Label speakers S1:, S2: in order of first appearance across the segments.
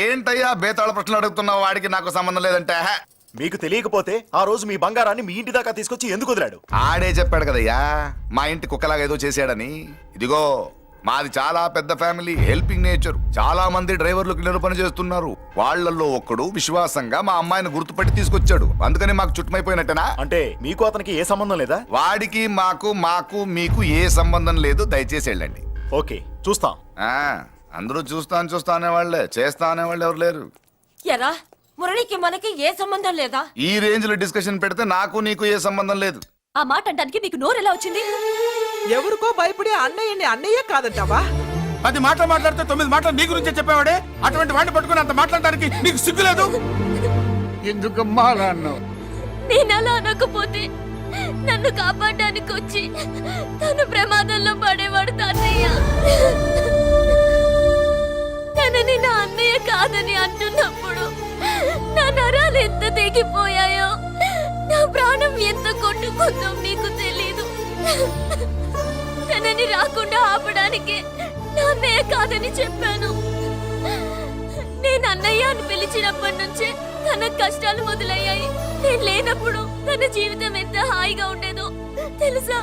S1: ఏంటయ్యా బేతాళ ప్రశ్నలు అడుగుతున్నావు? వాడికి నాకు సంబంధం లేదంటే
S2: మీకు తెలియకపోతే ఆ రోజు మీ బంగారాన్ని మీ ఇంటి దాకా తీసుకొచ్చి ఎందుకు వదిలాడు?
S1: ఆడే చెప్పాడు కదయ్యా మా ఇంటి కుక్కలాగా ఏదో చేశాడని. ఇదిగో మాది చాలా పెద్ద ఫ్యామిలీ, హెల్పింగ్ నేచర్. చాలా మంది డ్రైవర్లు క్లీనర్ పని చేస్తున్నారు. వాళ్ళల్లో ఒక్కడు విశ్వాసంగా మా అమ్మాయిని గుర్తుపట్టి తీసుకొచ్చాడు. అందుకని మాకు చుట్టుమైపోయినట్టేనా?
S2: అంటే మీకు అతనికి ఏ సంబంధం లేదా?
S1: వాడికి మాకు మీకు ఏ సంబంధం లేదు. దయచేసి వెళ్ళండి.
S2: ఓకే, చూస్తాం.
S1: అందరూ చూస్తా అనేవాళ్లే, చేస్తా అనేవాళ్ళు ఎవరు లేరు.
S3: ఎరా మురళికి మనకి ఏ సంబంధం లేదా?
S1: ఈ రేంజ్ లో డిస్కషన్ పెడితే నాకు నీకు ఏ సంబంధం లేదు.
S3: ఆ మాట అంటానికి మీకు నోరు ఎలా వచ్చింది?
S4: ఎవరికో భయపడి అన్నయ్యని అన్నయ్య కాదంటావా?
S5: 10 మాటలు మాట్లాడితే 9 మాటలు నీ గురించే చెప్పేవాడే. అటువంటి వాడిని పట్టుకుని అంత మాట్లాడడానికి నీకు సిగ్గులేదు? ఎందుకమ్మా అలా అన్నావు?
S3: నేను అలా అనకపోతే నన్ను కాపాడడానికి వచ్చి తను ప్రమాదంలో పడేవాడు తాతయ్య. తనని నా అన్నయ్య కాదని అంటున్నప్పుడు నా నరాలు ఎంత తెగిపోయాయో, నా ప్రాణం ఎంత కొట్టుకుందో మీకు తెలీదు. తనని రాకుండా ఆపడానికి నా అన్నయ్య కాదని చెప్పాను. నేను అన్నయ్య అని పిలిచినప్పటి నుంచే తన కష్టాలు మొదలయ్యాయి. నేను లేనప్పుడు తన జీవితం ఎంత హాయిగా ఉండేదో తెలుసా?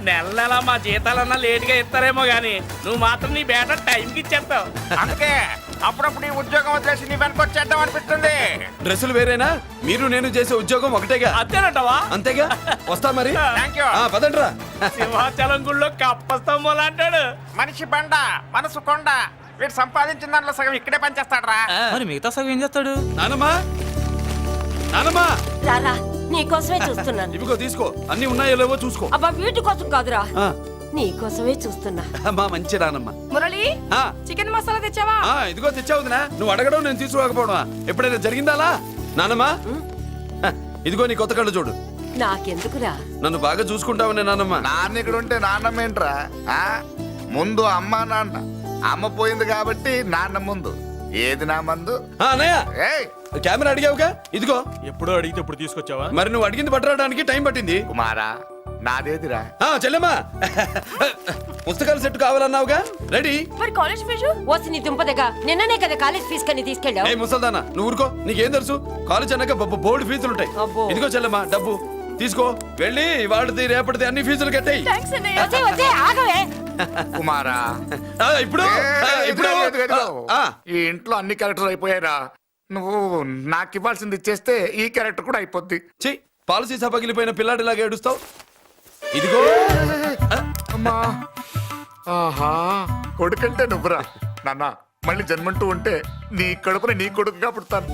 S6: నెల మా జీతాలన్నా లేట్గా ఇస్తారేమో గానీ నువ్వు మాత్రం నీ బేట టైంకి ఇచ్చేస్తావు.
S5: అందుకే అప్పుడప్పుడు ఈ ఉద్యోగం వదిలేసి నీ వెనక వచ్చేద్దాం అనిపిస్తుంది.
S7: డ్రెస్సులు వేరేనా? మీరు నేను చేసే ఉద్యోగం ఒకటేగా.
S6: అంతేనంటావా?
S7: అంతేగా. వస్తా మరి.
S5: థాంక్యూ.
S7: పదండ్రా.
S6: సింహాచలం గుళ్ళో కప్పస్తంభాలు అంటాడు.
S5: మనిషి బండ మనసు కొండ. వీడు సంపాదించిన దాంట్లో సగం ఇక్కడే పనిచేస్తాడు.
S6: మరి మిగతా సగం ఏం చేస్తాడు?
S7: నానమ్మా, నానమ్మా,
S3: రారా, నీకోసమే చూస్తున్నాను.
S7: ఇవిగో తీసుకో. అన్ని ఉన్నాయో లేవో చూసుకో.
S3: అబ్బా వీటి కోసం కాదురా,
S7: ఆ,
S3: నీకోసమే చూస్తున్నా.
S7: అమ్మా మంచి నానమ్మ.
S4: మురళి,
S7: ఆ,
S4: చికెన్ మసాలా తెచ్చావా?
S7: ఇదిగో తెచ్చావుదినా. నువ్వు అడగడం నేను తీసుకోకపోవడమా? ఎప్పుడైనా జరిగిందాలా? నానమ్మా, ఇదిగో నీ కొత్త కళ్ళు చూడు.
S3: నాకెందుకురా?
S7: నన్ను బాగా చూసుకుంటావునే నానమ్మ.
S1: నాన్న ఇక్కడ ఉంటే నాన్నమ్మ ఏంట్రా? ముందు అమ్మ నాన్న. అమ్మ పోయింది కాబట్టి నాన్న ముందు. ఏది నా మందు?
S7: అన్నయ్య,
S1: ఏయ్
S7: కెమెరా అడిగావుగా, ఇదిగో.
S6: ఎప్పుడో అడిగితే ఇప్పుడు తీసుకొచ్చావా?
S7: మరి నువ్వు అడిగింది పట్టడానికి టైం పట్టింది.
S1: కుమారా, నాదేదిరా?
S7: చెల్లెమ్మా, పుస్తకాల సెట్ కావాలన్నావుగా, రెడీ.
S3: మరి కాలేజ్ ఫీజు? ఓసి నీ దుంపదగా, నిన్ననే కదా కాలేజ్ ఫీజు కని తీసుకెళ్ళావు.
S7: ఏ ముసల్దానా, నువ్వు ఊరుకో. నీకేం తెలుసు? కాలేజ్ అన్నాక బోర్డు ఫీజులు ఉంటాయి.
S3: అబ్బో.
S7: ఇదిగో చెల్లెమ్మా, డబ్బు తీసుకో. వెళ్ళి వాడిది రేపటిది అన్ని ఫీజులు కట్టాయి.
S3: వచ్చే వచ్చే ఆగవే.
S1: కుమారా,
S7: ఇప్పుడు ఇప్పుడు
S1: ఈ ఇంట్లో అన్ని క్యారెక్టర్ అయిపోయారా? నువ్వు నాకు ఇవ్వాల్సింది ఇచ్చేస్తే ఈ క్యారెక్టర్ కూడా అయిపోద్ది.
S7: చెయ్యి. పాలసీ పగిలిపోయిన పిల్లాడిలాగా ఏడుస్తావు. ఇదిగో.
S1: అమ్మా, ఆహా, కొడుకంటే నువ్వురా నాన్న. మళ్ళీ జన్మంటూ ఉంటే నీ కడుపుని నీ కొడుకుగా పుడతాను.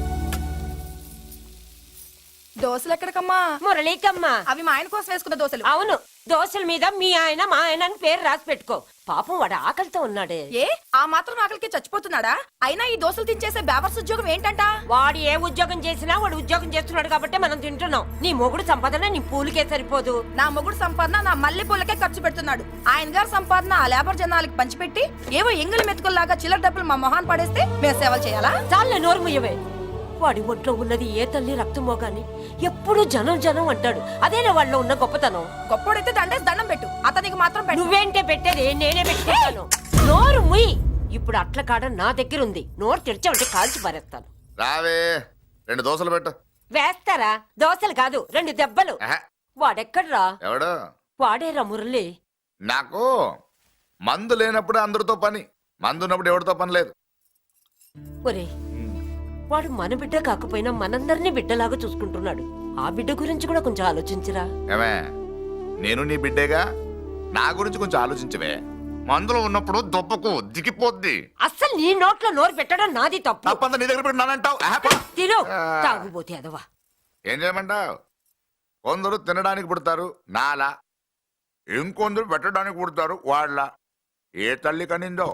S4: దోశలు ఎక్కడికమ్మా?
S3: మురళీకమ్మ.
S4: అవి మా ఆయన కోసం వేసుకున్న దోశలు.
S3: అవును, దోశల మీద మీ ఆయన మా ఆయన అని పేరు రాసి పెట్టుకో. పాపం వాడు ఆకలితో ఉన్నాడే.
S4: ఏ ఆ మాత్రం ఆకలికి చచ్చిపోతున్నాడా? అయినా ఈ దోశలు తినేసే బేవర్స్ ఉద్యోగం ఏంటంట?
S3: వాడు ఏ ఉద్యోగం చేసినా వాడు ఉద్యోగం చేస్తున్నాడు కాబట్టి మనం తింటున్నాం. నీ మొగుడు సంపాదన నీ పూలకే సరిపోదు.
S4: నా మొగుడు సంపాదన నా మల్లె పూలకే ఖర్చు పెడుతున్నాడు. ఆయన గారి సంపాదన ఆ లేబర్ జనాలకి పంచిపెట్టి ఏవో ఎంగిలి మెతుకుల్లాగా చిల్లర డబ్బులు మా మొహాన్ పడేస్తే మేము సేవలు చేయాలా?
S3: చాలే నోరు ముయ్యవే. వాడి ఒంట్లో ఉన్నది ఏ తల్లి రక్తమో గాని ఎప్పుడు జనం జనం అంటాడు. అదేనా వాళ్ళలో ఉన్న గొప్పతనం.
S4: గొప్పోడైతే దండేసి దండం పెట్టు, అతనికి మాత్రం పెట్టు.
S3: నువ్వేంటే పెట్టేది? నేనే పెట్టుకుంటాను. నోరు ముయ్యి. ఇప్పుడు అట్ల కాడ నా దగ్గర ఉంది. నోరు తెరిచావంటే కాల్చి పారేస్తాను.
S1: రావే, 2 దోశలు పెట్టు.
S3: వేస్తారా? దోశలు కాదు, 2 దెబ్బలు. వాడెక్కడ్రా?
S1: ఎవడు?
S3: వాడేరా మురళి.
S1: నాకు మందు లేనప్పుడు అందరితో పని, మందు ఉన్నప్పుడు ఎవరితో పని లేదు.
S3: ఒరే, వాడు మన బిడ్డ కాకపోయినా మనందరినీ బిడ్డలాగా చూసుకుంటున్నాడు. ఆ బిడ్డ గురించి కూడా కొంచెం ఆలోచించరా.
S1: ఏమే, నేను నీ బిడ్డేగా, నా గురించి కొంచెం ఆలోచించవే. మందులో ఉన్నప్పుడు దొప్పకు దిగిపోద్ది.
S8: అస్సలు నీ నోట్లో నోరు పెట్టడం నాది తప్పు.
S1: తప్పంతా నీ దగ్గర పెట్టినానంటావు.
S8: తిను తాగుబోతే అదవా.
S1: ఏం చేయమంటావు? కొందరు తినడానికి పుడతారు నాలా, ఇంకొందరు పెట్టడానికి పుడతారు వాళ్ళ. ఏ తల్లి కనిందో.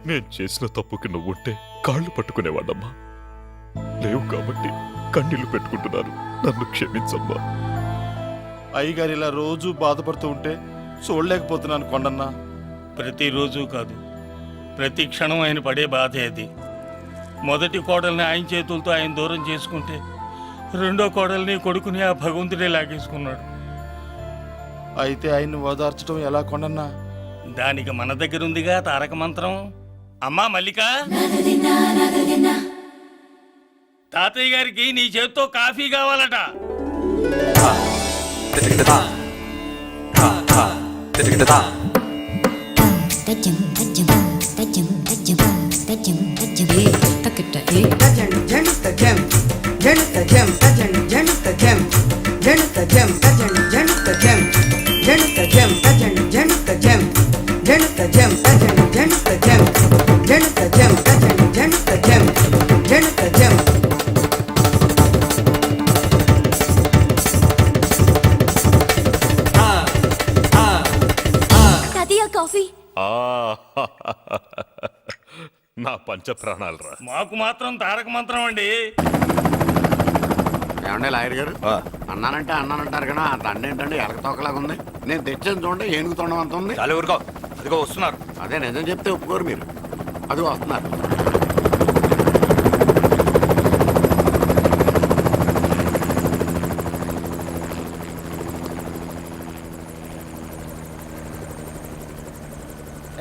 S9: నేను చేసిన తప్పుకి నువ్వుంటే కాళ్ళు పట్టుకునేవాడమ్మా. లేవు కాబట్టి కన్నీళ్లు పెట్టుకుంటున్నారు. నన్ను క్షమించమ్మా.
S2: అయ్యగారు ఇలా రోజు బాధపడుతూ ఉంటే చూడలేకపోతున్నాను కొండన్నా.
S10: ప్రతిరోజు కాదు, ప్రతి క్షణం ఆయన పడే బాధే అది. మొదటి కోడల్ని ఆయన చేతులతో ఆయన దూరం చేసుకుంటే రెండో కోడల్ని కొడుకుని ఆ భగవంతుడే లాగేసుకున్నాడు.
S2: అయితే ఆయన్ని ఓదార్చడం ఎలా కొండన్నా?
S10: దానికి మన దగ్గర ఉందిగా తారక మంత్రం. అమ్మా మల్లిక, తాతయ్య గారికి నీ చేత్తో కాఫీ కావాలట.
S3: తాతయ్య కాఫీ.
S9: నా పంచ ప్రాణాలరా.
S10: మాకు మాత్రం తారక మంత్రం అండి.
S11: ఏమండే లాయర్ గారు, అన్నానంటే అన్నానంటారు కదా, ఆ దండ ఏంటంటే ఎలక తోకలాగా ఉంది. నేను తెచ్చాను చూడండి, ఏనుగు తొండం అంత ఉంది.
S2: చాలా ఊరుకో, అదిగో వస్తున్నారు.
S11: అదే నిజం చెప్తే ఒప్పుకోరు మీరు. అది వస్తున్నారు.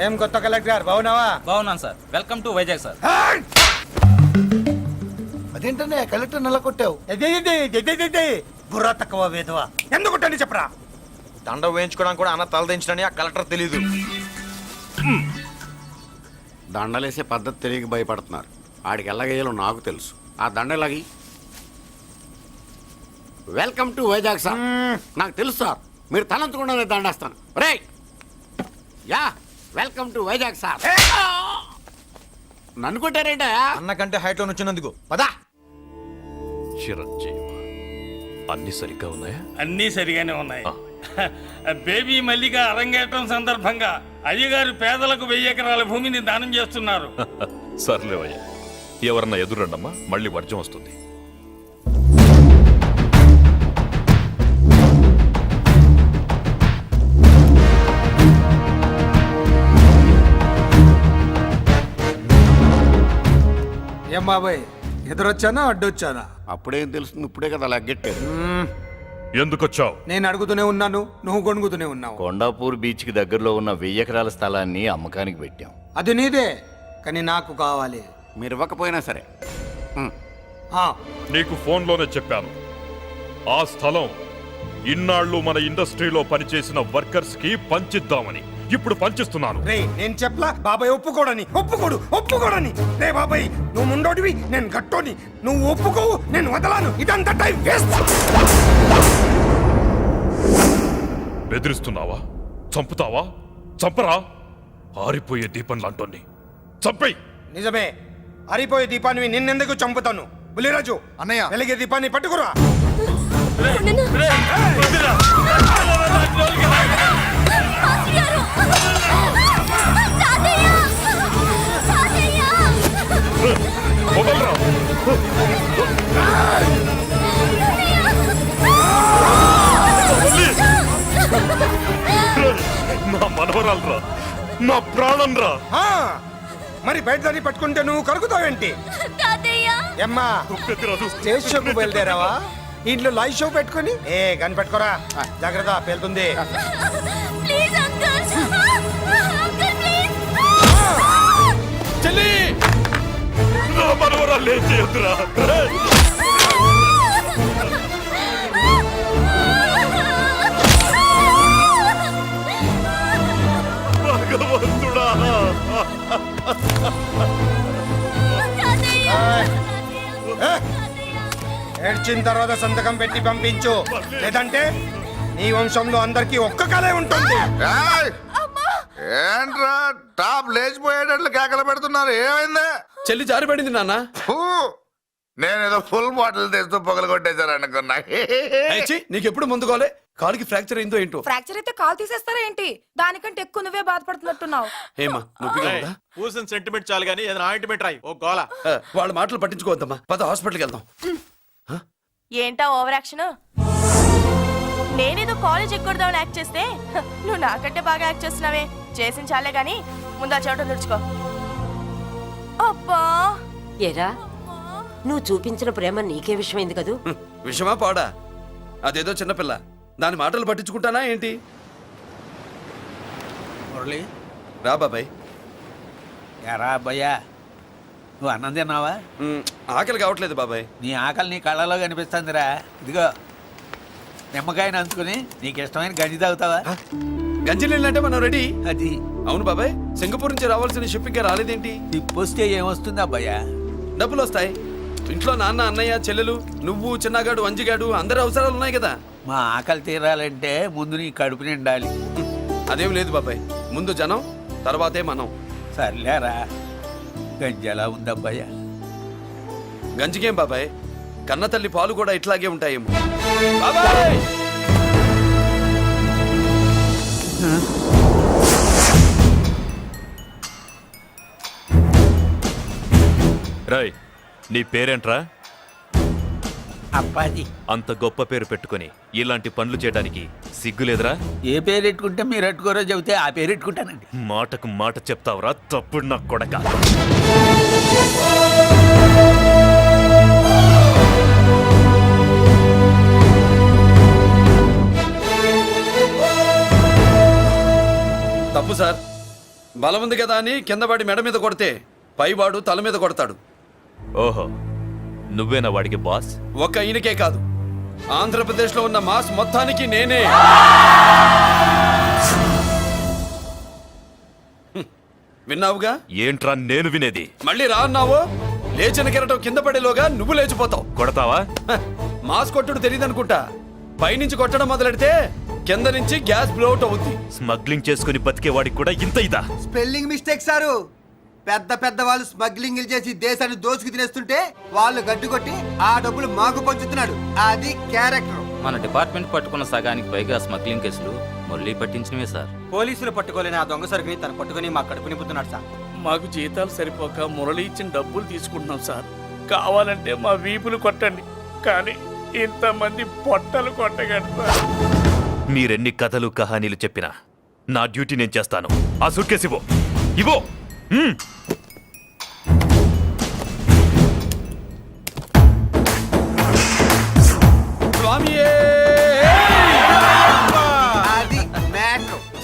S5: ఏం కొత్త కలెక్టర్ బాగున్నావా?
S6: బాగున్నాను sir. Welcome to Vizag sir.
S5: అదేంటనే కలెక్టర్ నెల కొట్టావు? బుర్రా తక్కువ వేదవా. ఎందుకు కొట్టండి చెప్పరా?
S2: దండ వేయించుకోవడానికి కూడా అన్న తలదించడని ఆ కలెక్టర్ తెలీదు.
S11: దండలేసే పద్ధతి తెలియక భయపడుతున్నారు. ఆడికి ఎలాగేయాలో నాకు తెలుసు. ఆ దండ ఎలాగి. Welcome to Vizag sir. నాకు తెలుసు సార్, మీరు తలంతకుండానే దండేస్తాను. రే యా, వెల్కమ్ టు వైజాగ్ సార్. నన్ను కొట్టారేంటా?
S2: అన్నకంటే హైట్ లో వచ్చినందుకు పదా.
S9: చిరంజీవి, అన్ని సరిగ్గా ఉన్నాయా?
S10: అన్నీ సరిగానే ఉన్నాయి. బేబీ మల్లిక అరంగేట్రం సందర్భంగా అయ్యగారు పేదలకు 1000 ఎకరాల భూమిని దానం చేస్తున్నారు.
S9: సర్లేవయ్యా, ఎవరన్నా ఎదురండమ్మా, మళ్ళీ వర్జం వస్తుంది.
S5: ఏం బాబాయ్, ఎదురొచ్చానా అడ్డొచ్చానా?
S11: అప్పుడేం తెలుస్తుంది, ఇప్పుడే కదా లగ్గెట్టారు.
S9: ఎందుకొచ్చావు?
S5: నేను అడుగుతూనే ఉన్నాను, నువ్వు గొణుగుతూనే ఉన్నావు.
S12: కొండాపూర్ బీచ్ కి దగ్గరలో ఉన్న 1000 ఎకరాల స్థలాన్ని అమ్మకానికి పెట్టాం.
S5: అది నీదే, కానీ నాకు కావాలి.
S11: మీరు ఇవ్వకపోయినా సరే.
S9: నీకు ఫోన్లోనే చెప్పాను. ఆ స్థలం ఇన్నాళ్ళు మన ఇండస్ట్రీలో పనిచేసిన వర్కర్స్ కి పంచిద్దామని. ఇప్పుడు పంచిస్తున్నాను.
S5: రే, నేను చెప్పలా బాబాయ్ ఒప్పుకోడని. రే బాబాయ్, నువ్వు ముండోడివి, నేను గట్టోని. నువ్వు ఒప్పుకోవు, నేను వదలాను. ఇదంతా టైం వేస్ట్.
S9: బెదిరిస్తున్నావా? చంపుతావా? చంపరా? ఆరిపోయే దీపం లాంటోని చంపై.
S5: నిజమే, ఆరిపోయే దీపాన్ని నిన్నెందుకు చంపుతాను? బుల్లిరాజు అన్నయ్య, వెలిగే దీపాన్ని పట్టుకురా.
S9: నా మనవరాలరా, నా ప్రాణం రా.
S5: మరి బయట దాన్ని పట్టుకుంటే నువ్వు కలుగుతావేంటి? అమ్మా, స్టేజ్ షోకు బయలుదేరావా? ఇంట్లో లైవ్ షో పెట్టుకుని గన్ పెట్టుకోరా, జాగ్రత్త పేలుతుంది.
S9: చెల్లి, నా మనవరాలు ఏం చేయొద్దురా. భగవంతుడా,
S5: ఏడ్చిన తర్వాత సంతకం పెట్టి పంపించు, లేదంటే నీ వంశంలో అందరికీ ఒక్క కళే ఉంటుంది.
S1: ఏయ్! ఏంట్రా టాప్ లేచిపోయేటట్లు కేకలు పెడుతున్నారు, ఏమైంది?
S7: చెల్లి జారిపడింది నాన్న.
S1: ఫూ! నేనేదో ఫుల్ బాటిల్ తెస్తూ పొగలు కొట్టేశారు అనుకున్నా.
S7: నీకెప్పుడు ముందుకోలే కాలుకి ఫ్రాక్చర్ అయిందో ఏంటో.
S4: ఫ్రాక్చర్ అయితే కాల్ తీసేస్తారా ఏంటి? దానికంటే ఎక్కువ నువ్వే బాధపడుతున్నట్టున్నావు.
S7: ఏమా నొప్పిగా ఉందా?
S2: పూసిన సెంటిమెంట్ చాలు గానీ ఏదైనా ఆయింట్మెంట్ రాయి. ఓ గోల.
S7: వాళ్ళ మాటలు పట్టించుకోవద్దమ్మా, పద హాస్పిటల్కి వెళ్దాం.
S3: ఏంటా ఓవర్ యాక్షన్? నేనేదో కాలేజ్ ఎక్కడదామని యాక్ట్ చేస్తే నువ్వు నాకంటే బాగా యాక్ట్ చేస్తున్నావే. చేసిన చాలే గాని ముందు ఆ చోట తుడుచుకో. అబ్బా
S8: ఏరా నువ్వు చూపించిన ప్రేమ నీకే విషయమైంది కదూ.
S7: విషమా పాడా? అదేదో చిన్నపిల్ల, దాని మాటలు పట్టించుకుంటానా ఏంటి?
S6: మురళి
S7: రా బాబాయ్.
S6: ఎరా అబ్బయ్యా, నువ్వు అన్నం తిన్నావా?
S7: ఆకలి కావట్లేదు బాబాయ్.
S6: నీ ఆకలి నీ కళ్ళలో కనిపిస్తుందిరా. ఇదిగో నిమ్మకాయని అంచుకుని నీకు ఇష్టమైన గంజి తాగుతావా?
S7: గంజి నీళ్ళంటే మనం రెడీ.
S6: అది
S7: అవును బాబాయ్, సింగపూర్ నుంచి రావాల్సిన షిప్ ఇంకా రాలేదేంటి?
S6: తిప్పొస్తే ఏమొస్తుంది అబ్బయ్యా?
S7: డబ్బులు వస్తాయి. ఇంట్లో నాన్న, అన్నయ్య, చెల్లెలు, నువ్వు, చిన్నగాడు, వంజిగాడు అందరి అవసరాలు ఉన్నాయి కదా.
S6: మా ఆకలి తీరాలంటే ముందు నీ కడుపు నిండాలి.
S7: అదేం లేదు బాబాయ్, ముందు జనం తర్వాతే మనం.
S6: సర్లేరా, గంజి ఎలా ఉందబ్బయ్యా?
S7: గంజికేం బాబాయ్, కన్న తల్లి పాలు కూడా ఇట్లాగే ఉంటాయేమో. బాబాయ్
S9: రాయ్, నీ పేరేంట్రా?
S6: అప్పాజీ.
S9: అంత గొప్ప పేరు పెట్టుకొని ఇలాంటి పనులు చేయడానికి సిగ్గులేదురా?
S6: ఏ పేరు ఎట్టుకుంటే మీరు ఎట్టుకోరో చెబితే ఆ పేరు ఎట్టుకుంటానండి.
S9: మాటకు మాట చెప్తావురా తప్పుడు నా కొడక.
S7: తప్పు సార్. బలం ఉంది కదా అని కింద పడి మెడ మీద కొడితే పైవాడు తల మీద కొడతాడు.
S9: ఓహో, నువ్వేనా వాడికి బాస్?
S7: ఒక్క ఈయనకే కాదు, ఆంధ్రప్రదేశ్ లో ఉన్న మాస్ మొత్తానికి నేనే. విన్నావుగా?
S9: ఏంట్రా నేను వినేది?
S7: మళ్ళీ రా అన్నావు, లేచిన కెరటం కింద పడేలోగా నువ్వు లేచిపోతావు.
S9: కొడతావా?
S7: మాస్ కొట్టుడు తెలియదనుకుంటా. పైనుంచి కొట్టడం మొదలెడితే కింద నుంచి గ్యాస్ బ్లౌట్ అవుద్ది.
S9: స్మగ్లింగ్ చేసుకుని బతికే వాడికి కూడా ఇంత ఇదా?
S5: Spelling mistake sir. పెద్ద పెద్ద వాళ్ళు స్మగ్లింగ్ చేసి దేశాన్ని దోచుకు తినేస్తుంటే వాళ్ళు గడ్డుకొట్టి ఆ డబ్బులు మాకు పంచుతున్నాడు. అది క్యారెక్టర్.
S12: మన డిపార్ట్మెంట్ పట్టుకున్న సగానికి పైగా స్మగ్లింగ్ కేసులు మురళి పట్టించినవే సార్.
S5: పోలీసులు పట్టుకోలేని ఆ దొంగ సరుకుని తను పట్టుకుని మా కడుపు నింపుతున్నాడు సార్.
S6: మాకు జీతాలు సరిపోక మురళి ఇచ్చిన డబ్బులు తీసుకుంటున్నాం సార్. కావాలంటే మా వీపులు కొట్టండి, కానీ ఇంతమంది పొట్టలు కొట్టగండి సార్.
S9: మీరెన్ని కథలు కహానీలు చెప్పినా నా డ్యూటీ నేను చేస్తాను. ఆ సూట్ కేసు ఇవ్వు. ఇవ్వు.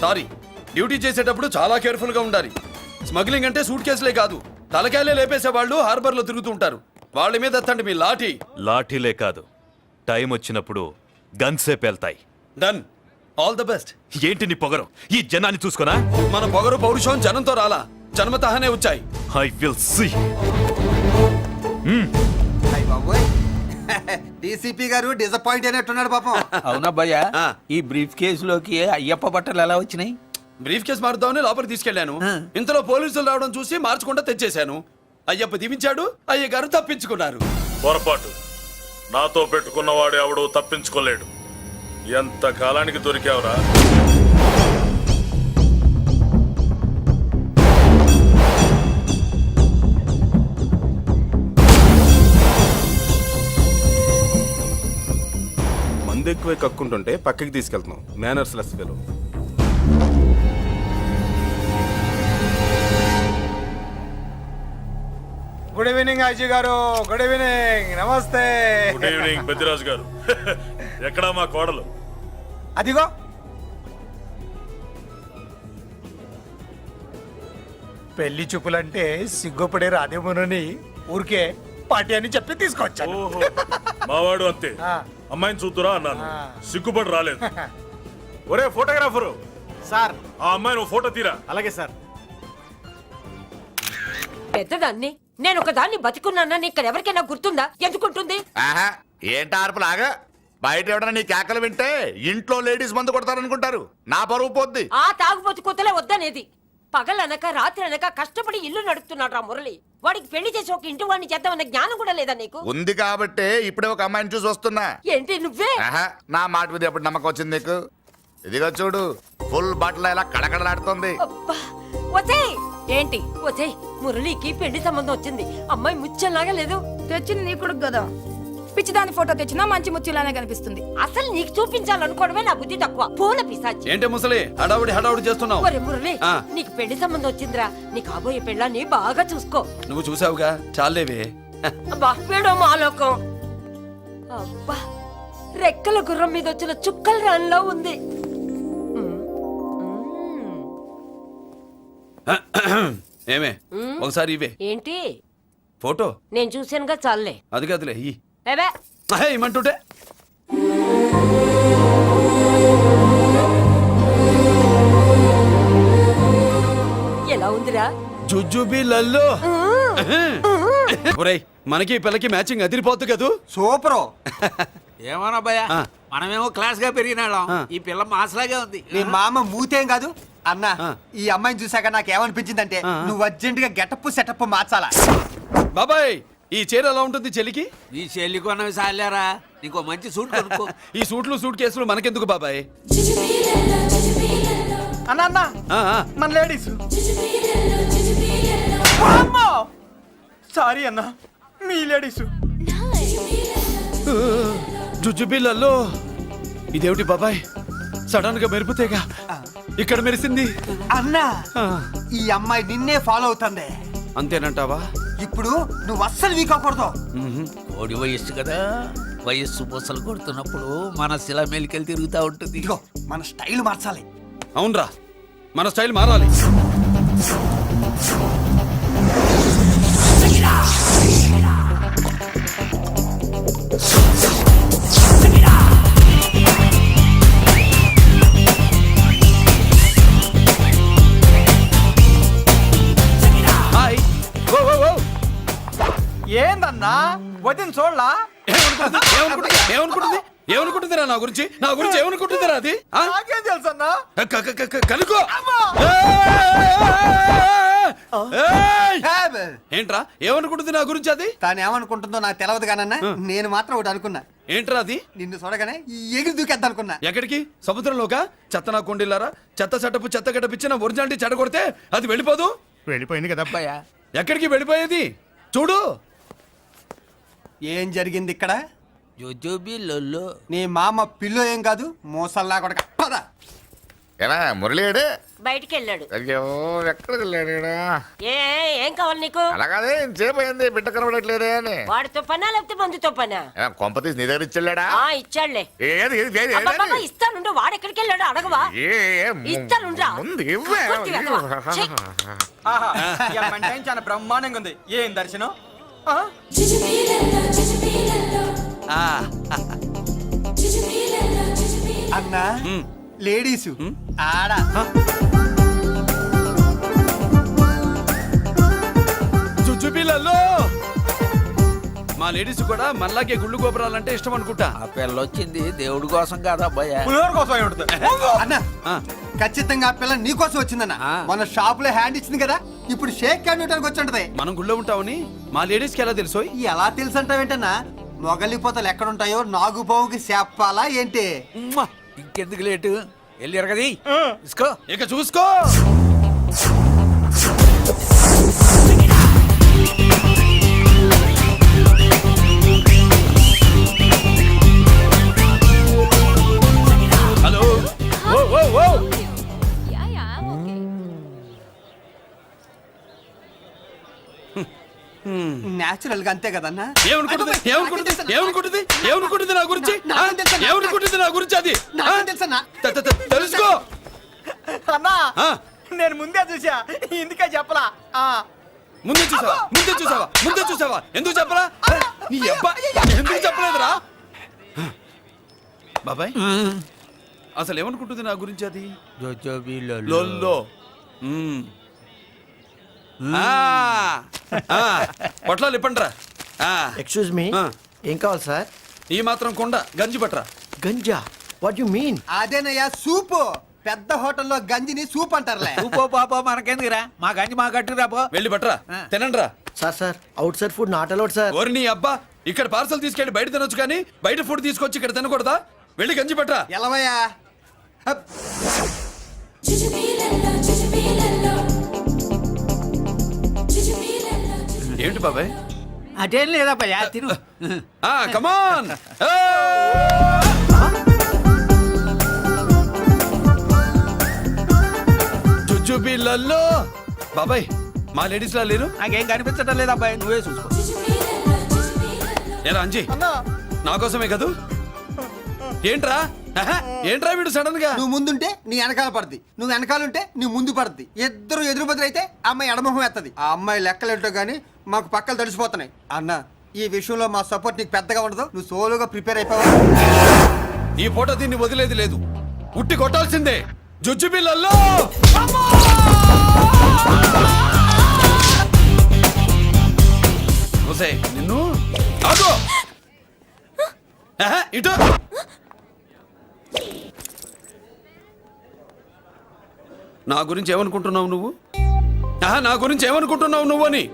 S7: సారీ, డ్యూటీ చేసేటప్పుడు చాలా కేర్ఫుల్ గా ఉండాలి. స్మగ్లింగ్ అంటే సూట్ కేసులే కాదు, తలకాయలే లేపేసే వాళ్ళు హార్బర్ లో తిరుగుతూ ఉంటారు. వాళ్ళ మీద ఎత్తండి మీ లాఠీ.
S9: లాఠీలే కాదు, టైం వచ్చినప్పుడు గన్సే పేల్తాయి.
S7: డన్. All the best.
S9: ఏంటి నీ పొగరు? ఈ జనాన్ని చూసుకోనా?
S7: మన పొగరు పౌరుషం జనంతో రాలా, జన్మతహనే వచ్చాయి.
S9: I will see.
S5: డీసీపీ గారు డిసప్పాయింట్ అయినట్టున్నాడు పాపం.
S6: అవునబ్బయ్యా, ఈ బ్రీఫ్ కేసులోకి అయ్యప్ప బట్టలు ఎలా వచ్చినాయి?
S7: బ్రీఫ్ కేసు మారుద్దామని లోపలికి తీసుకెళ్లాను. ఇంతలో పోలీసులు రావడం చూసి మార్చకుండా తెచ్చేశాను. అయ్యప్ప దీవించాడు, అయ్య గారు తప్పించుకున్నారు.
S9: పొరపాటు. నాతో పెట్టుకున్నవాడు ఎవడు తప్పించుకోలేడు. ఎంత కాలానికి దొరికావురా?
S2: మందు ఎక్కువ కక్కుంటుంటే పక్కకి తీసుకెళ్తున్నాం. Manners less fellow.
S5: Good evening Ajay గారు. Good evening. నమస్తే.
S9: గుడ్ ఈవినింగ్ పెద్దిరాజు గారు. ఎక్కడా మా కోడలు?
S5: అదిగో పెళ్లి చూపులంటే సిగ్గుపడే రాదేమోనని ఊరికే పార్టీ అని చెప్పి తీసుకొచ్చాను.
S9: ఓహో, మావాడు అంతే. అమ్మాయిని చూద్దురా అన్నాను, సిగ్గుపడి రాలేదు. ఒరే ఫోటోగ్రాఫరు
S2: సార్,
S9: ఆ అమ్మాయిని ఓ ఫోటో తీరా.
S2: అలాగే సార్.
S8: పెద్దదాన్ని నేను ఒక దాన్ని బతికున్నానని ఇక్కడ ఎవరికైనా గుర్తుందా? ఎందుకుంటుంది?
S1: ఏంట ఆర్పులాగా? బయట ఎవడన్నా నీ కేకలు వింటే ఇంట్లో లేడీస్ మందు కొడతారనుకుంటారు. నా పరువు పోద్ది.
S8: ఆ తాగుబోతు కొత్తలే వద్దనేది. పగలనక రాత్రి అనక కష్టపడి ఇల్లు నడుపుతున్నాడు రా మురళి. వాడికి పెళ్లి చేసి ఒక ఇంటి వాడిని చేద్దామన్న జ్ఞానం కూడా లేదా నీకు?
S1: ఉంది కాబట్టే ఇప్పుడే ఒక అమ్మాయిని చూసి వస్తున్నా.
S8: ఏంటి నువ్వే?
S1: ఆహా, నా మాట మీద ఎప్పుడు నమ్మకం వచ్చింది నీకు? ఇదిగో చూడు, ఫుల్ బట్టలు ఇలా కడకడలాడుతుంది.
S8: అబ్బా, వచ్చేయ్.
S4: ఏంటి
S8: వచ్చేయ్, మురళికి పెళ్లి సంబంధం వచ్చింది. అమ్మాయి ముచ్చల్లాగా లేదు.
S4: తెచ్చింది నీ కొడుకు కదా, పిచ్చిదాని ఫోటో తెచ్చినా మంచి ముత్యులానే కనిపిస్తుంది.
S8: అసలు నీకు చూపించాలనుకోవడమే నా బుద్ధి తక్కువ. పూల పిశాచి.
S7: ఏంటి ముసలి హడావుడి చేస్తున్నావు?
S8: ఒరే మురళి,
S7: ఆ.
S8: నీకు పెళ్లి సంబంధం వచ్చిందిరా. నీ కాబోయే పెళ్ళాన్ని బాగా చూసుకో.
S7: నువ్వు చూసావుగా, చాలేవే.
S8: అబ్బా, వీడో మాలోకం. అబ్బా, రెక్కల గుర్రం మీద వచ్చిన చుక్కల రాన్లో ఉంది.
S7: ఏమే ఒకసారి ఇవే
S8: ఏంటి?
S7: ఫోటో
S8: నేను చూసానుగా, చాలే.
S7: అది కదులే
S8: ఏవే
S7: ఇమ్మంటుంటే.
S8: ఎలా ఉందిరా?
S7: జుజుబి లల్లో. ఒరేయ్, మనకి ఈ పిల్లకి మ్యాచింగ్ అదిరిపోద్దు కదూ.
S5: సూపరు.
S11: ఏమన్నా భయ, మనమేమో క్లాస్ గా పెరిగినాళ్ళం. ఈ పిల్ల మాసలాగే ఉంది.
S5: నీ మామ మూతేం కాదు అన్నా. ఈ అమ్మాయిని చూసాక నాకు ఏమనిపించిందంటే నువ్వు అర్జెంట్ గా గెటప్ సెటప్ మార్చాలా.
S7: బాబాయ్, ఈ చీర ఎలా ఉంటుంది చెలికి?
S11: ఈ చెల్లి కొన్నవి సాలేరా, నీకో మంచి సూట్ కొనుక్కో.
S7: ఈ సూట్ కేసులు మనకెందుకు బాబాయ్?
S5: అన్నా
S7: ఆ, ఆ.
S5: మన లేడీస్. సారీ అన్నా, మీ లేడీస్.
S7: జుజుబిళ్ళల్లో ఇదేమిటి బాబాయ్, సడన్ గా మెరుపుతేగా ఇక్కడ మెరిసింది.
S5: అన్నా,
S7: ఆ,
S5: ఈ అమ్మాయి నిన్నే ఫాలో అవుతుంది.
S7: అంతేనంటావా?
S5: ఇప్పుడు నువ్వు అస్సలు వీక్ అవ్వకూడదు.
S11: ఓడి వయస్సు కదా, వయస్సు బొసలు కొడుతున్నప్పుడు మన శిల మెలికలు తిరుగుతూ ఉంటుంది.
S5: ఇదిగో మన స్టైల్ మార్చాలి.
S7: అవునరా, మన స్టైల్ మారాలి. హాయ్. ఓ, ఓ, ఓ.
S5: ఏందన్నా వదిన చూడలా?
S7: ఏమనుకుంటుందిరా నా గురించి ఏమనుకుంటుందిరా అది? ఆ?
S5: నాకేం తెలుసు అన్నా.
S7: కనుకో. ఏయ్! ఏంట్రా ఏమనుకుంటుంది నా గురించి అది?
S5: తాను ఏమనుకుంటుందో నాకు తెలియదు కానన్నా, నేను మాత్రం ఒకటి అనుకున్నా.
S7: ఏంట్రా అది?
S5: నిన్ను చూడగానే ఎగిరి దూకేద్దాం అనుకున్నా.
S7: ఎక్కడికి? సముద్రంలోకా? చెత్త నా కొండిల్లారా, చెత్త సెటప్ చెత్త గడపిచ్చిన ఒరిజినాలిటీ చెడగొడితే అది వెళ్ళిపోదు.
S5: వెళ్ళిపోయింది కదా అబ్బాయ.
S7: ఎక్కడికి వెళ్ళిపోయేది? చూడు
S5: ఏం జరిగింది ఇక్కడ.
S11: జోజోబి లొల్లో.
S5: నీ మామ పిల్లో ఏం కాదు, మోసల్లా కొడక. పద.
S1: ఏనా మురళీడే?
S8: బయటికి వెళ్ళాడు.
S1: అయ్యో, ఎక్కడికి వెళ్ళాడు ఈడ?
S8: ఏం కావాలి నీకు?
S1: అలాగదే ఇంతసేపు అయింది, బిడ్డ కనబడట్లేదే అని.
S8: వాడితో పనా లేకపోతే మందుతో పనా?
S1: కొంపతీసి నీ దగ్గర ఇచ్చాడా?
S8: ఆ, ఇచ్చాడులే.
S1: ఏది ఏది ఏది
S8: అబ్బబ్బబ్బ, ఇస్తానుండు. వాడు ఎక్కడికి వెళ్ళాడు అడగవా? ఇస్తానుండ్రా.
S1: ముందు ఇవ్వే.
S8: పూర్తి వెధవ. ఛీ.
S5: చాలా బ్రహ్మాండంగా ఉంది. ఏం దర్శనం. అన్నా, లేడీసు ఆడ.
S7: జుజుబిళ్ళల్లో మా లేడీస్ కూడా మనలాగే గుళ్ళు గోపురాలంటే ఇష్టం అనుకుంటా.
S11: ఆ పిల్ల వచ్చింది దేవుడి కోసం కాదా అబ్బాయ?
S5: పులిహోర కోసం అన్నా,
S7: ఆ.
S5: ఖచ్చితంగా ఆ పిల్ల నీ కోసం వచ్చిందన్న. మన షాప్ లో హ్యాండ్ ఇచ్చింది కదా, ఇప్పుడు షేక్ హ్యాండ్ ఇవ్వడానికి వచ్చి ఉంటది.
S7: మనం గుళ్ళో ఉంటామని మా లేడీస్కి ఎలా తెలుసు?
S5: ఎలా తెలుసు అంటావేంటన్నా? మొగలిపోతలు ఎక్కడుంటాయో నాగుబావుకి చెప్పాలా ఏంటి?
S11: ఉమ్మా, ఇంకెందుకు లేటు, వెళ్ళారు కదా తీసుకో.
S7: ఇక చూసుకో. హలో. ఓ, ఓ, ఓ.
S5: నేచురల్ గా అంతే కదన్నా.
S7: ఏమనుకుంటుంది నా గురించి? ఏమనుకుంటుంది నా గురించి అది?
S5: తెలుసన్నా.
S7: తెలుసుకో.
S5: అన్నా,
S7: ఆ.
S5: నేను ముందే చూసా, ఇందుకే చెప్పలా.
S7: ముందే చూసావా? ఎందుకు చెప్పరా? నీ అబ్బా ఎందుకు చెప్పలేదురా? బాబాయ్, అసలు ఏమనుకుంటుంది నా గురించి అది?
S11: జోజోబి
S7: లొల్లో. పొట్లాలు ఇప్పండిరా.
S5: ఎక్స్క్యూజ్ మీ, ఏం కావాలి సార్?
S7: ఈ మాత్రం కొండ గంజి పట్రా.
S5: Ganja what you mean?
S13: అదేనయ్యా సూపు. పెద్ద హోటల్లో గంజిని సూప్ అంటారులే.
S6: పో పాపో మనకెందుకురా మా గంజి మా కట్టురా పో.
S7: వెళ్ళి పట్టరా తినండి రా.
S5: Sir out side food not allowed sir.
S7: ఓరి నీ అబ్బా, ఇక్కడ పార్సల్ తీసుకెళ్ళి బయట తినొచ్చు కానీ బయట ఫుడ్ తీసుకొచ్చి ఇక్కడ తినకూడదా? వెళ్ళి గంజి పట్టరా.
S13: ఎలవయ్యా. హప్.
S7: ఏంటి బాబాయ్?
S6: అదేం లేదప్పయ్యా తిను.
S7: కమాన్. జుజుబిళ్ళల్లో బాబాయ్ మా లేడీస్ లా లేరు.
S6: నాకేం కనిపించడం లేదు అబ్బాయి, నువ్వే చూసుకో.
S7: ఎలా అంజీ నా కోసమే కదూ? ఏంట్రా ఏంట్రా వీడు సడన్ గా?
S13: నువ్వు ముందుంటే నీ వెనకాల పడుతుంది, నువ్వు వెనకాలంటే నీ ముందు పడుతుంది. ఇద్దరు ఎదురు బదులు అయితే అమ్మాయి ఎడమొహం ఎత్తది. ఆ అమ్మాయి లెక్కలేంటో గానీ మాకు పక్కలు తడిసిపోతున్నాయి. అన్న ఈ విషయంలో మా సపోర్ట్ నీకు పెద్దగా ఉండదు. నువ్వు సోలోగా ప్రిపేర్ అయిపోవా?
S7: ఈ పూట దీన్ని వదిలేది లేదు, ఉట్టి కొట్టాల్సిందే. జుజుబిళ్ళల్లో నిన్ను ఆగు. ఇటు నా గురించి ఏమనుకుంటున్నావు నువ్వు? నా గురించి ఏమనుకుంటున్నావు నువ్వు అని.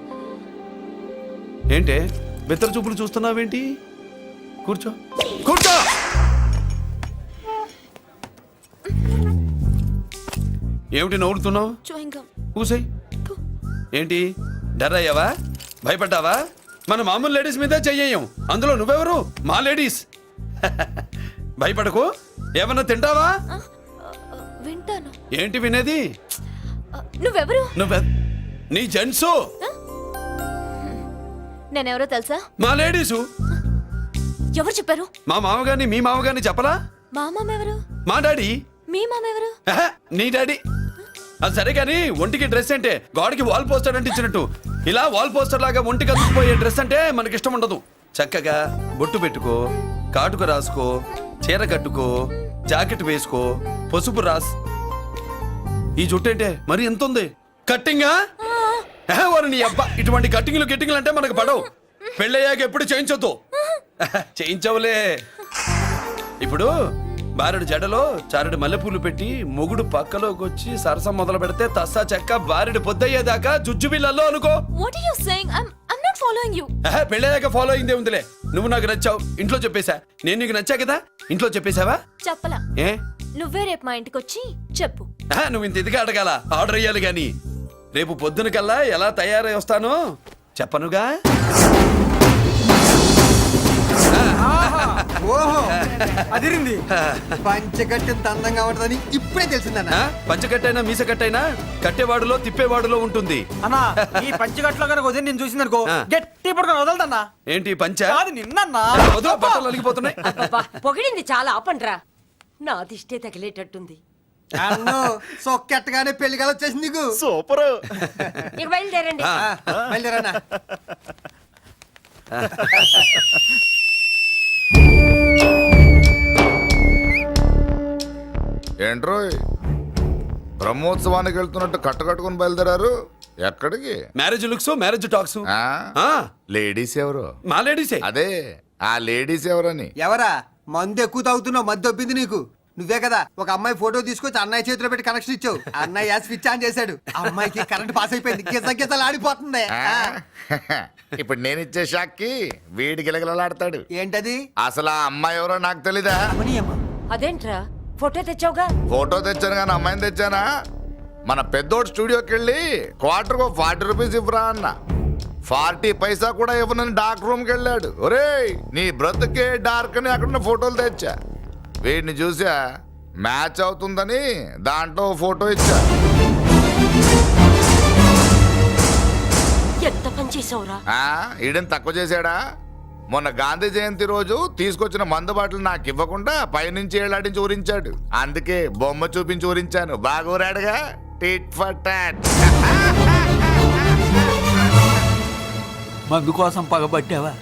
S7: ఏంటే బెత్తర చూపులు చూస్తున్నావేంటి? కూర్చో కూర్చో. ఏమిటి నవ్వుతున్నావు? కూసాయి. ఏంటి డర్ అయ్యావా? భయపడ్డావా? మన మామూలు లేడీస్ మీద చెయ్యం, అందులో నువ్వెవరు? మా లేడీస్. భయపడకు. ఏమన్నా తింటావా?
S3: వింటాను.
S7: ఏంటి వినేది?
S3: నువ్వెవరు?
S7: నీ జెంట్సు.
S3: నేనెవరో తెలుసా?
S7: మా లేడీసు.
S3: ఎవరు చెప్పారు?
S7: మా మామగారిని మీ మామగారిని చెప్పలా?
S3: మా మామ ఎవరు?
S7: మా డాడీ.
S3: మీ మామ ఎవరు?
S7: నీ డాడీ. అది సరే కానీ ఒంటికి డ్రెస్ అంటే గోడకి వాల్ పోస్టర్ అంటే ఇచ్చినట్టు ఇలా వాల్ పోస్టర్ లాగా ఒంటికి అందుకుపోయే డ్రెస్ అంటే మనకి ఇష్టం ఉండదు. చక్కగా బొట్టు పెట్టుకో, కాటుక రాసుకో, చీర కట్టుకో, జాకెట్ వేసుకో, పసుపు రాస్. ఈ జుట్టు అంటే మరి ఎంత ఉంది? కట్టింగా? వారు నీ అబ్బా, ఇటువంటి కట్టింగ్లు గిట్టింగ్లు అంటే మనకు పడవు. పెళ్ళయ్యాక ఎప్పుడు చేయించొద్దు. చేయించవులే. ఇప్పుడు బారెడు జడలో చారెడు మల్లెపూలు పెట్టి మొగుడు పక్కలోకి వచ్చి సరసం మొదలు పెడితే తస్సా చెక్క బారెడు పొద్దయ్యేదాకా జుజుబిళ్ళల్లో అనుకో.
S3: What are you saying? I'm not following you.
S7: పెళ్ళయ్యాక ఫాలో అయిందే ఉందిలే. నువ్వు నాకు నచ్చావు, ఇంట్లో చెప్పేశా. నేను నీకు నచ్చా కదా, ఇంట్లో చెప్పేశావా?
S3: చెప్పలా.
S7: ఏ
S3: నువ్వే రేపు మా ఇంటికి వచ్చి చెప్పు.
S7: నువ్వు ఇంత ఇదిగా అడగాల, ఆర్డర్ అయ్యాలి గాని. రేపు పొద్దున కల్లా ఎలా తయారై వస్తానో చెప్పనుగా.
S13: ఓహో అదిరింది. పంచగట్టెంత అందంగా ఉంటుందని ఇప్పుడే తెలిసిందన్న.
S7: పంచకట్టైనా మీసకట్టైనా కట్టేవాడులో తిప్పేవాడులో ఉంటుంది.
S6: అన్నా ఈ పంచగట్లో కనుక వదిలి నేను చూసింది అనుకో గట్టి పడుకొని వదలదన్నా.
S7: ఏంటి పంచ?
S6: అది నిన్నన్నా
S7: బట్టలు అలిగిపోతున్నాయి.
S8: పొగిడింది చాలా ఆపండ్రా. నా దిష్టే తగిలేటట్టుంది.
S13: అన్ను సొక్కెట్టగానే పెళ్లి కల వచ్చేసింది నీకు.
S2: సూపర్.
S8: ఇక బయలుదేరండి.
S13: బయలుదేరన్నా.
S1: ఏంట్రోయ్ బ్రహ్మోత్సవానికి వెళ్తున్నట్టు కట్టుకట్టుకుని బయలుదేరారు? ఎక్కడికి?
S7: Marriage looks, marriage talks.
S1: Ladies ఎవరు?
S7: మా లేడీసే.
S1: అదే ఆ లేడీస్ ఎవరని.
S13: ఎవరా? మందు ఎక్కువ తాగుతున్నావు, మద్దు ఒప్పింది నీకు. నువ్వే కదా ఒక అమ్మాయి ఫోటో తీసుకొచ్చి అన్నయ్య చేతిలో పెట్టి కనెక్షన్ ఇచ్చావు. అన్నయ్య స్విచ్ ఆన్ చేశాడు, అమ్మాయికి కరెంట్ పాస్ అయిపోయింది. గిజలు ఆడిపోతుంది.
S1: ఇప్పుడు నేను ఇచ్చే షాక్కి వీడి గిలగిలలాడతాడు.
S13: ఏంటది?
S1: అసలు ఆ అమ్మాయి ఎవరో నాకు తెలీదా?
S8: అదేంట్రా ఫోటో తెచ్చావుగా?
S1: ఫోటో తెచ్చాను కానీ అమ్మాయిని తెచ్చానా? మన పెద్దోడు స్టూడియోకి వెళ్ళి క్వార్టర్కు 40 రూపీస్ ఇవ్వరా అన్న. 40 పైసా కూడా ఇవ్వనని డార్క్ రూమ్కి వెళ్ళాడు. ఒరేయ్ నీ బ్రతుకే డార్క్ అని అక్కడ ఫోటోలు తెచ్చా. వీడిని చూసా మ్యాచ్ అవుతుందని దాంట్లో ఫోటో ఇచ్చా.
S8: ఎంత పని చేసావురా?
S1: ఈడని తక్కువ చేశాడా? మొన్న గాంధీ జయంతి రోజు తీసుకొచ్చిన మందు బాటలు నాకు ఇవ్వకుండా పైనుంచి ఏలాడించి ఊరించాడు. అందుకే బొమ్మ చూపించి ఊరించాను. బాగా ఊరాడుగా. Tit for tat.
S6: మందు కోసం పగబట్టావా?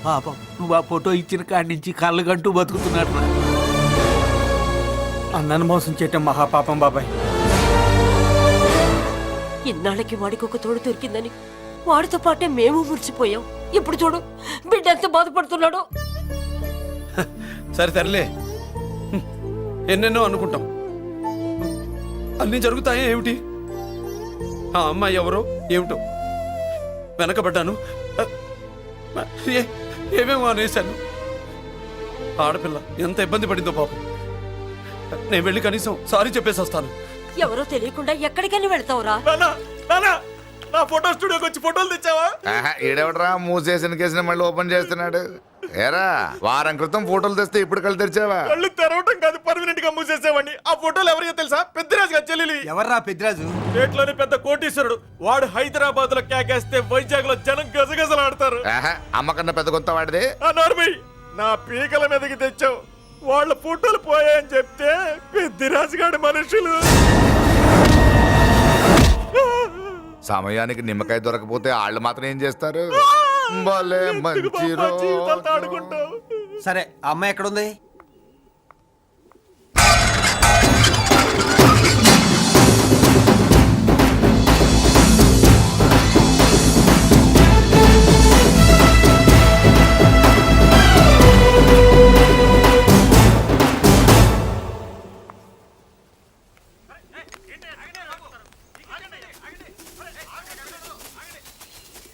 S6: పాపం నువ్వు ఆ ఫోటో ఇచ్చిన కాడి నుంచి కళ్ళు గంటూ బతుకుతున్నట్టు. అన్నను మోసం చేయటం మహాపాపం బాబాయ్.
S8: ఇన్నాళ్ళకి వాడికి ఒక తోడు దొరికిందని వాడితో పాటే మేము మురిసిపోయాం. ఇప్పుడు చూడు బిడ్డ ఎంత బాధపడుతున్నాడు.
S7: సరే తరలే, ఎన్నెన్నో అనుకుంటాం. అన్నీ జరుగుతాయా ఏమిటి? ఆ అమ్మాయి ఎవరో ఏమిటో వెనకబడ్డాను. ఏమేమో అనేశాను. ఆడపిల్ల ఎంత ఇబ్బంది పడిందో పాపం. నేను వెళ్ళి కనీసం సారీ చెప్పేసి వస్తాను.
S8: ఎవరో తెలియకుండా ఎక్కడికని వెళ్తావురా?
S2: నా ఫోటో స్టూడియోకి వచ్చి ఫోటోలు తెచ్చావా?
S1: ఈడెవడరా మూసేసిన కేసుని మళ్ళీ ఓపెన్ చేస్తున్నాడు? ఏరా వారం క్రితం ఫోటోలు తెస్తే ఇప్పుడు కళ్ళు తెరిచావా?
S2: కళ్ళు తెరవటం కాదు, పర్మనెంట్ గా మూసేసేవాడిని. ఆ ఫోటోలు ఎవరికో తెలుసా? పెద్దరాజు గారి చెల్లెలి.
S13: ఎవర్రా పెద్దిరాజు?
S2: స్టేట్లోని పెద్ద కోటీశ్వరుడు. వాడు హైదరాబాద్ లో కేకేస్తే వైజాగ్ లో జనం గజగజలాడతారు.
S1: అమ్మకన్నా పెద్ద కొత్త వాడిది.
S2: ఆ నార్మల్ నా పీకల మీదకి తెచ్చావు. వాళ్ళ ఫోటోలు పోయాయని చెప్తే పెద్దిరాజు గారి మనుషులు.
S1: సమయానికి నిమ్మకాయ దొరకపోతే వాళ్ళు మాత్రం ఏం చేస్తారు? భలే మంచి రోజు.
S13: సరే ఆ అమ్మాయి ఎక్కడుంది?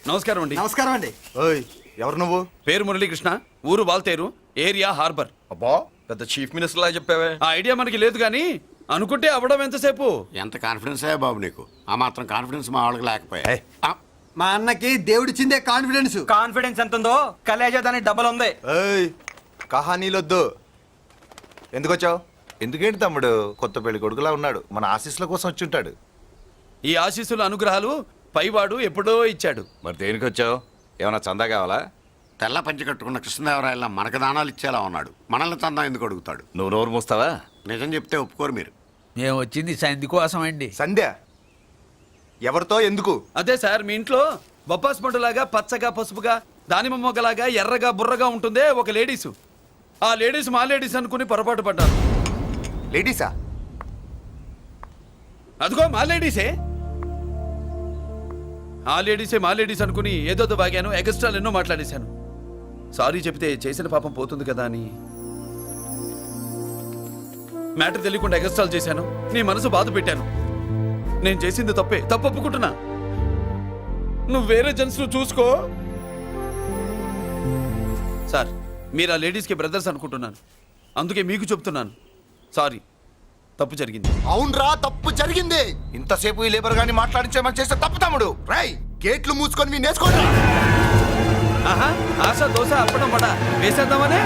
S7: నమస్కారం అండి.
S13: నమస్కారం అండి.
S2: ఓయ్ ఎవరు నువ్వు?
S7: పేరు మురళీకృష్ణ, ఊరు వాల్తేరు, ఏరియా హార్బర్.
S2: అబ్బా పెద్ద చీఫ్ మినిస్టర్ లా చెప్పావే.
S7: ఆ ఐడియా మనకి లేదు కానీ అనుకుంటే అవ్వడం ఎంతసేపు?
S11: ఎంత కాన్ఫిడెన్స్ అయ్యా బాబు నీకు? ఆ మాత్రం కాన్ఫిడెన్స్ మా వాళ్ళకి లేకపోయా?
S13: మా అన్నకి దేవుడిచ్చిందే కాన్ఫిడెన్స్.
S5: కాన్ఫిడెన్స్ ఎంత ఉందో కలేజా దానికి డబల్ ఉంది.
S2: ఏయ్ కహానీలొద్దు. ఎందుకు వచ్చావు? ఎందుకేంటి తమ్ముడు కొత్త పెళ్లి కొడుకులా ఉన్నాడు? మన ఆశీస్సుల కోసం వచ్చి ఉంటాడు.
S7: ఈ ఆశీస్సుల అనుగ్రహాలు పైవాడు ఎప్పుడో ఇచ్చాడు.
S2: మరి దేనికి వచ్చావు? ఏమైనా చందా కావాలా?
S11: తెల్ల పంచి కట్టుకున్న కృష్ణదేవరాయల మనకు దానాలు ఇచ్చేలా ఉన్నాడు. మనల్ని తందా ఎందుకు అడుగుతాడు?
S2: నువ్వు నోరు మూస్తావా?
S11: నిజం చెప్తే ఒప్పుకోరు మీరు.
S6: మేము వచ్చింది సంధి కోసం అండి.
S2: సంధ్య ఎవరితో ఎందుకు?
S7: అదే సార్, మీ ఇంట్లో బొప్పాస్ పండులాగా పచ్చగా పసుపుగా దానిమ్మ మొగ్గలాగా ఎర్రగా బుర్రగా ఉంటుందే ఒక లేడీసు. ఆ లేడీస్ మా లేడీస్ అనుకుని పొరపాటు పడ్డారు.
S2: లేడీసా?
S7: అదిగో మా లేడీసే. ఆ లేడీసే మా లేడీస్ అనుకుని ఏదోదో బాగాను, ఎగస్ట్రాలు ఎన్నో మాట్లాడేశాను. సారీ చెప్తే చేసిన పాపం పోతుంది కదా అని మ్యాటర్ తెలియకుండా ఎగస్ట్రాలు చేశాను. నీ మనసు బాధ పెట్టాను. నేను చేసింది తప్పే, తప్పు ఒప్పుకుంటున్నా. నువ్వు వేరే జెంట్స్ చూసుకో. సార్, మీరు ఆ లేడీస్కి బ్రదర్స్ అనుకుంటున్నాను, అందుకే మీకు చెప్తున్నాను. సారీ, తప్పు జరిగింది.
S2: అవునరా తప్పు జరిగింది. ఇంతసేపు ఈ లేబర్ గాని మాట్లాడించేమని చేస్తే తప్పు తమ్ముడు. రై గేట్లు మూసుకొని నేర్చుకోండి.
S7: ఆహా, ఆశ దోశ అప్పడం పడ వేసేద్దామనే.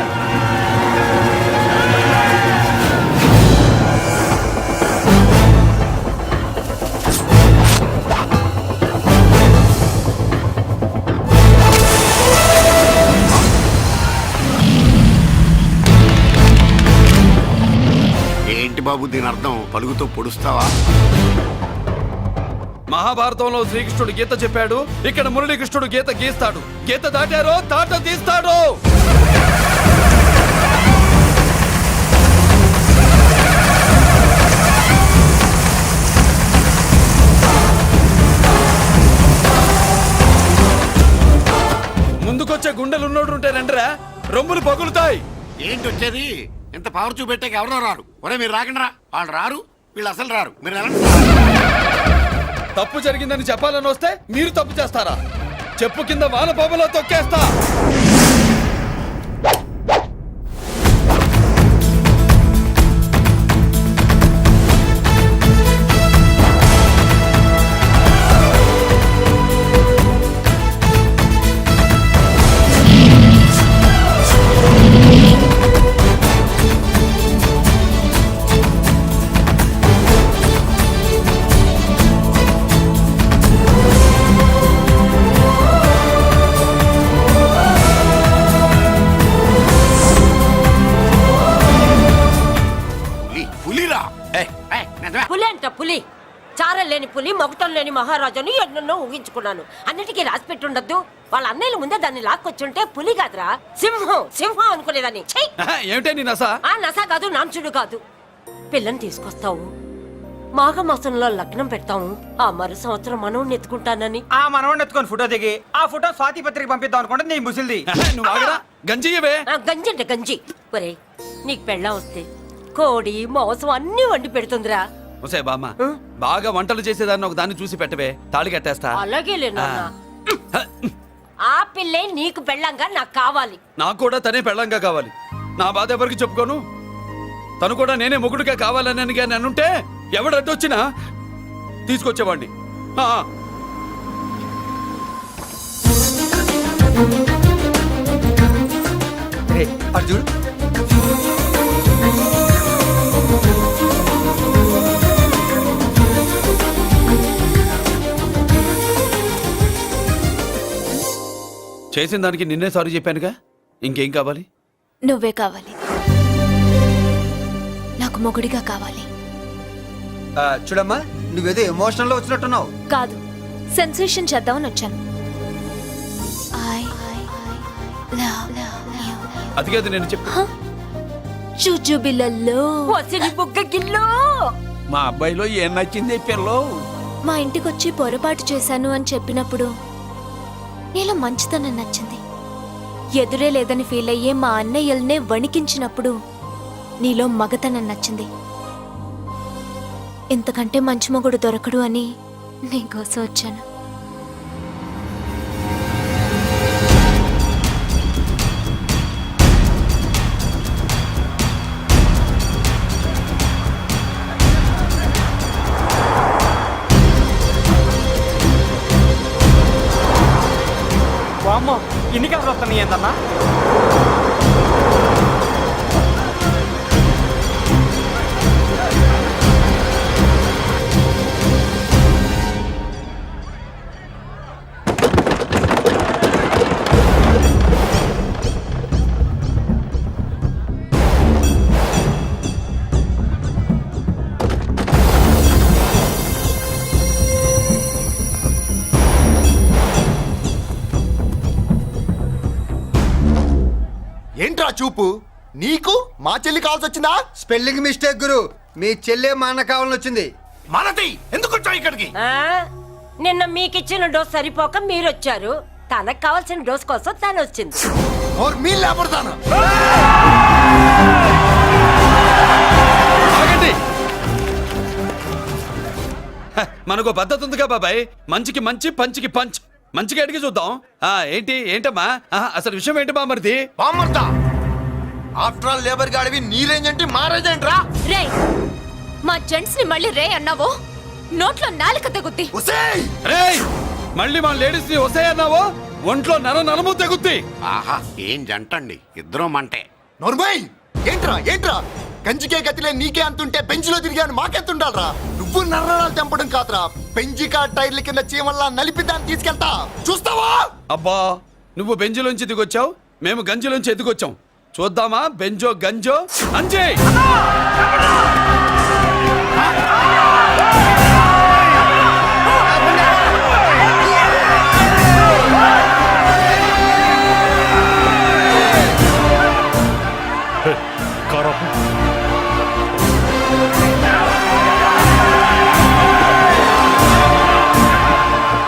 S11: ఏంటి బాబు దీని అర్థం? పలుగుతో పొడుస్తావా?
S7: మహాభారతంలో శ్రీకృష్ణుడు గీత చెప్పాడు, ఇక్కడ మురళీకృష్ణుడు గీత గీస్తాడు. గీత దాటారో తాట తీస్తాడు. ముందుకొచ్చే గుండెలున్నోడు ఉంటే రండిరా, రొమ్ములు పగులుతాయి.
S11: ఏంటి వచ్చేది? ఇంత పవర్ చూపెట్టాక ఎవరో రారు. ఒరే మీరు రాకండి రా. వాళ్ళు రారు, వీళ్ళు అసలు రారు. మీరు వెళ్ళండి.
S7: తప్పు జరిగిందని చెప్పాలని వస్తే మీరు తప్పు చేస్తారా? చెప్పు కింద వాన బాబులో తొక్కేస్తా.
S8: పులి అంట పులి. చారం లేని పులి, మొగటం లేని మహారాజుని ఎన్నెన్నో ఊహించుకున్నాను. అన్నిటికీ రాసి పెట్టుండద్దు. వాళ్ళ అన్నయ్యల ముందే దాన్ని లాక్కొచ్చుంటే పులి కాదురా, సింహం. సింహం అనుకునేదాన్ని.
S7: ఏమిటే నీ నస?
S8: ఆ నస కాదు, నాంచుడు కాదు. పిల్లని తీసుకొస్తావు, మాఘమాసంలో లగ్నం పెడతాము. ఆ మరు సంవత్సరం మనవుని ఎత్తుకుంటానని
S5: ఆ మనవడిని ఎత్తుకొని ఫోటో దిగి ఆ ఫోటో స్వాతి పత్రిక పంపిద్దాం అనుకుంటే నీ ముసిల్ది.
S7: నువ్వు ఆగరా, గంజియవే.
S8: గంజి అంటే గంజి. ఒరే, నీకు పెళ్ళం వస్తే కోడి మాంసం అన్ని వండి పెడుతుందిరా.
S7: ఒసే బామ్మ బాగా వంటలు చేసేదాన్ని ఒక దాన్ని చూసి పెట్టవే, తాళి కట్టేస్తా.
S8: అలాగే నాన్న. ఆ పిల్లే నీకు పెళ్ళంగా నాకు కావాలి.
S7: నాకు కూడా తనే పెళ్ళంగా కావాలి. నా బాధ ఎవరికి చెప్పుకోను. తను కూడా నేనే మొగుడుగా కావాలని కానీ అనుంటే ఎవడు అడ్డొచ్చినా తీసుకొచ్చేవాడిని.
S13: అర్జున్
S7: చేసిన దానికి నిన్నే సారీ చెప్పానుగా, ఇంకేం కావాలి?
S3: నువ్వే కావాలి. నాకు మొగుడిగా కావాలి.
S13: చూడమ్మా, నువ్వేదో ఎమోషనల్ లో వచ్చినట్టున్నావు.
S3: కాదు, సెన్సేషన్ చేద్దామని వచ్చాను.
S7: అది కాదు నేను చెప్పు.
S3: చుచుబిళ్ళల్లో
S8: వసిని బుగ్గ గిల్లో.
S6: మా అబ్బాయిలో ఏం నచ్చింది పిల్లో?
S3: మా ఇంటికొచ్చి పొరపాటు చేశాను అని చెప్పినప్పుడు నీలో మంచితనం నచ్చింది. ఎదురే లేదని ఫీల్ అయ్యే మా అన్నయ్యల్నే వణికించినప్పుడు నీలో మగతనం నచ్చింది. ఇంతకంటే మంచి మొగుడు దొరకడు అని నీకోసం వచ్చాను.
S13: అమ్మ ఇన్ని కలర్ వస్తున్నాయి ఏంటన్నా?
S2: ఏంట్రా చూపు? నీకు మా చెల్లి కావాల్సి వచ్చిందా?
S13: స్పెల్లింగ్ మిస్టేక్ గురు. మీ చెల్లె మా అన్న కావాలని వచ్చింది.
S2: మనది ఎందుకు వచ్చావు ఇక్కడికి?
S8: నిన్న మీకిచ్చిన డోస్ సరిపోక మీరొచ్చారు. తనకు కావాల్సిన డోస్ కోసం తను వచ్చింది.
S2: మీ లేపడతాను.
S7: మనకు పద్ధతి ఉందిగా బాబాయ్, మంచికి మంచి పంచికి పంచ్. మంచిగా అడిగి చూద్దాం. ఏంటమ్మా అసలు విషయం ఏంటి బామర్ది?
S2: బామ్మర్దా, ఆఫ్టర్ ఆల్ లేబర్ గాడివి నీ రేంజ్ అంటే మా రేంజ్ ఏంట్రా?
S3: రే, మా జెంట్స్ ని మళ్ళీ రే అన్నావో నోట్లో నాలుక తెగుద్ది.
S7: రేయ్, మళ్ళీ మా లేడీస్ ని వసే అన్నావో ఒంట్లో నరము తెగుద్ది.
S11: ఆహా, ఏం జంటండి, ఇద్దరం మంటే.
S2: నోర్మై, ఏంట్రా గంజికే గతిలే నీకే అంతుంటే బెంచ్లో తిరిగాను మాకెంతుండాలరా? నువ్వు నర్రాలు తెంపడం కాదురా, పెంజికా టైర్ల కింద చీమల్లా నలిపి దాన్ని తీసుకెళ్తా, చూస్తావా?
S7: అబ్బా, నువ్వు బెంజులోంచి దిగొచ్చావు, మేము గంజిలోంచి ఎదిగొచ్చాం. చూద్దామా బెంజో గంజో అంజే.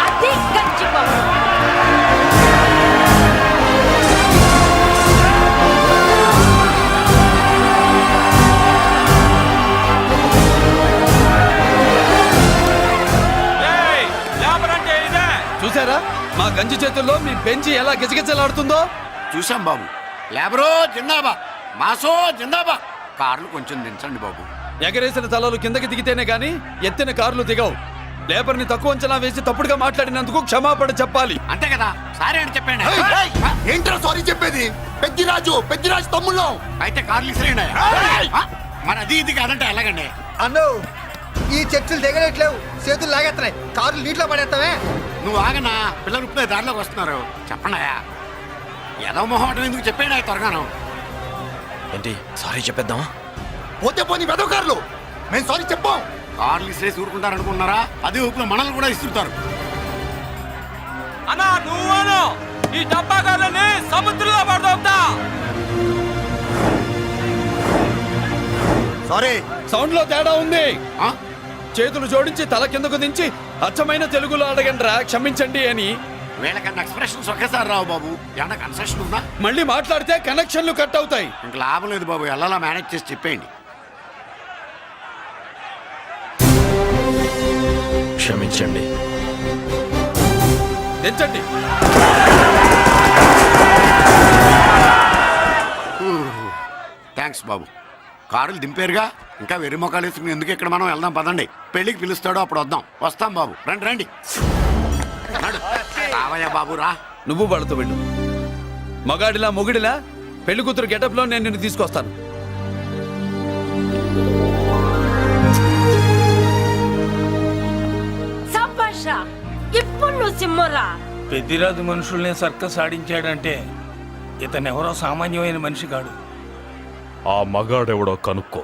S8: అది గంజి పవర్.
S7: చూసారా మా గంజి చేతుల్లో మీ బెంజి ఎలా గిజగిజలాడుతుందో?
S11: చూసాం బాబు. లేబరో జిందాబా, మాసో జిందాబా. కార్లు కొంచెం దించండి బాబు.
S7: ఎగరేసిన తలలు కిందకి దిగితేనే గాని ఎత్తిన కార్లు దిగవు. లేబర్ని తక్కువ అంచనా వేసి తప్పుడుగా మాట్లాడినందుకు క్షమాపణ చెప్పాలి.
S11: అంతే కదా, సారీ అని చెప్పండి.
S2: ఏంట్రా సారీ చెప్పేది? పెద్దిరాజు తమ్ముళ్ళు
S11: అయితే కార్లు ఇసిరేయండి. మరి అది ఇది కాదంటే ఎలాగండి?
S13: అన్నో, ఈ చర్చలు దిగలేట్లేవు, చేతులు లాగేస్తున్నాయి, కార్లు నీటిలో పడేస్తావే.
S11: నువ్వు ఆగనా, పిల్లలు ఇప్పుడే దారిలోకి వస్తున్నారు. చెప్పండి, ఏదో మొహం ఎందుకు చెప్పేయండి త్వరగాను.
S2: ఏంటి సారీ చెప్పేద్దామా? పోతే పోనీ వెదవ కార్లు, మేము సారీ చెప్పాం.
S11: కార్లు ఇసిరేసి ఊరుకుంటారనుకున్నారా? అదే ఊపిలో మనల్ని కూడా ఇస్తుంటారు.
S6: అన్నా నువ్వు ఈ డబ్బా కార్లని సముద్రంలో పడతా.
S2: సారీ,
S7: సౌండ్ లో తేడా ఉంది. చేతులు జోడించి తల కిందకు దించి అచ్చమైన తెలుగులో అడగండిరా క్షమించండి అని.
S11: వీళ్ళకన్నా ఎక్స్ప్రెషన్స్ ఒకేసారి రావు బాబు. ఏమన్నా కన్సెషన్ ఉందా?
S7: మళ్ళీ మాట్లాడితే కనెక్షన్లు కట్ అవుతాయి.
S11: ఇంక లాభం లేదు బాబు, ఎలా మేనేజ్ చేసి చెప్పేయండి.
S9: క్షమించండి.
S7: తెచ్చండి.
S11: థ్యాంక్స్ బాబు. కారులు దింపారుగా, ఇంకా వెర్రి మొక్కలు వేసుకుని ఎందుకు ఇక్కడ మనం వెళ్దాం పదండి. పెళ్ళికి పిలుస్తాడో అప్పుడు వద్దాం. వస్తాం బాబు, రండి రండి. నడు. రావయ్యా బాబు రా.
S7: నువ్వు వాళ్ళతో వెళ్ళు. మగాడిలా మొగుడిలా పెళ్లి కూతురు గెటప్లో నేను నిన్ను తీసుకొస్తాను.
S8: సంభాష ఇప్పుడు నువ్వు సింహరా.
S10: పెద్దిరాజు మనుషుల్ని సర్కస్ ఆడించాడంటే ఇతనెవరో సామాన్యమైన మనిషి కాడు.
S9: ఆ మగాడెవడో కనుక్కో.